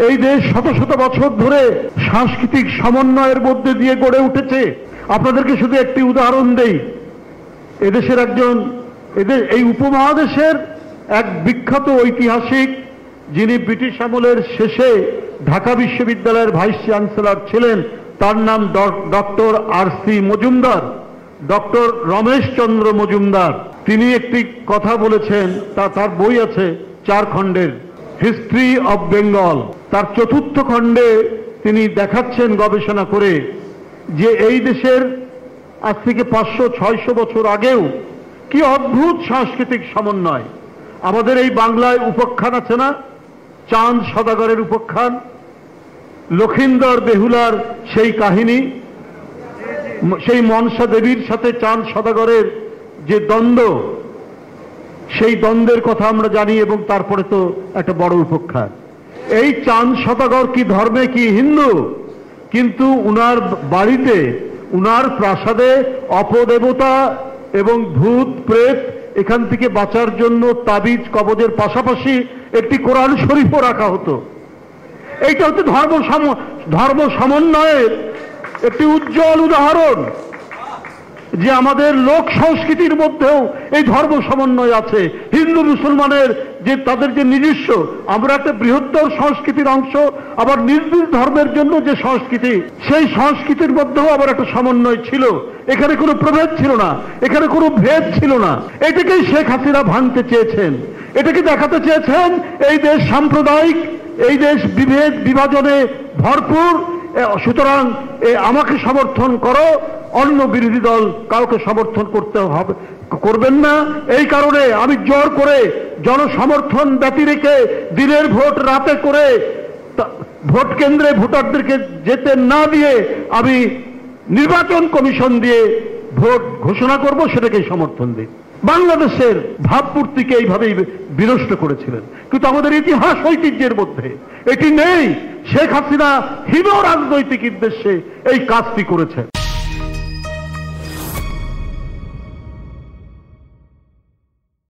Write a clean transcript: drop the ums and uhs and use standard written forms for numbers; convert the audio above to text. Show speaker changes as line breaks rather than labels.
এই দেশ শত শত বছর ধরে সাংস্কৃতিক সমন্বয়ের মধ্যে দিয়ে গড়ে উঠেছে। আপনাদেরকে শুধু একটি উদাহরণ দেই। এদেশের এই উপমহাদেশের এক বিখ্যাত ঐতিহাসিক, যিনি ব্রিটিশ আমলের শেষে ঢাকা বিশ্ববিদ্যালয়ের ভাইস চ্যান্সেলর ছিলেন, তার নাম doctor R C. Majumdar, doctor Ramesh Chandra Majumdar. তিনি একটি কথা বলেছেন, তার বই আছে 4 খণ্ডের, হিস্ট্রি অব বেঙ্গল। তার 4র্থ খণ্ডে তিনি দেখাচ্ছেন গবেষণা করে যে এই দেশের আজ থেকে 500-600 বছর আগেও কি অদ্ভুত সাংস্কৃতিক সমন্বয়। আমাদের এই বাংলায় উপাখ্যান আছে না, চাঁদ সদাগরের উপাখ্যান, লক্ষিন্দর বেহুলার সেই কাহিনী, সেই মনসা দেবীর সাথে চাঁদ সদাগরের যে দ্বন্দ্ব, সেই দ্বন্দ্বের কথা আমরা জানি। এবং তারপরে তো একটা বড় উপাখ্যান। এই চাঁদ সদাগর কি ধর্মে কি হিন্দু, কিন্তু উনার বাড়িতে, উনার প্রাসাদে অপদেবতা এবং ভূত প্রেত এখান থেকে বাঁচার জন্য তাবিজ কবজের পাশাপাশি একটি কোরআন শরীফও রাখা হতো। এইটা হচ্ছে ধর্ম সমন্বয়ের একটি উজ্জ্বল উদাহরণ, যে আমাদের লোক সংস্কৃতির মধ্যেও এই ধর্ম সমন্বয় আছে। হিন্দু মুসলমানের যে তাদের যে নিজস্ব, আমরা একটা বৃহত্তর সংস্কৃতির অংশ, আবার নিজ নিজ ধর্মের জন্য যে সংস্কৃতি, সেই সংস্কৃতির মধ্যেও আবার একটা সমন্বয় ছিল। এখানে কোনো প্রভেদ ছিল না, এখানে কোনো ভেদ ছিল না। এটাকেই শেখ হাসিনা ভাঙতে চেয়েছেন। এটাকে দেখাতে চেয়েছেন এই দেশ সাম্প্রদায়িক, এই দেশ বিভেদ বিভাজনে ভরপুর। সুতরাং আমাকে সমর্থন করো, অন্য বিরোধী দল কাউকে সমর্থন করবেন না। এই কারণে আমি জোর করে জনসমর্থন ব্যতি রেখে দিনের ভোট রাতে করে ভোট কেন্দ্রে ভোটারদেরকে যেতে না দিয়ে আমি নির্বাচন কমিশন দিয়ে ভোট ঘোষণা করব, সেটাকেই সমর্থন দিই। বাংলাদেশের ভাবমূর্তিকে এইভাবেই বিনষ্ট করেছিলেন, কিন্তু আমাদের ইতিহাস ঐতিহ্যের মধ্যে এটি নেই। শেখ হাসিনা হীন রাজনৈতিক উদ্দেশ্যে এই কাজটি করেছেন।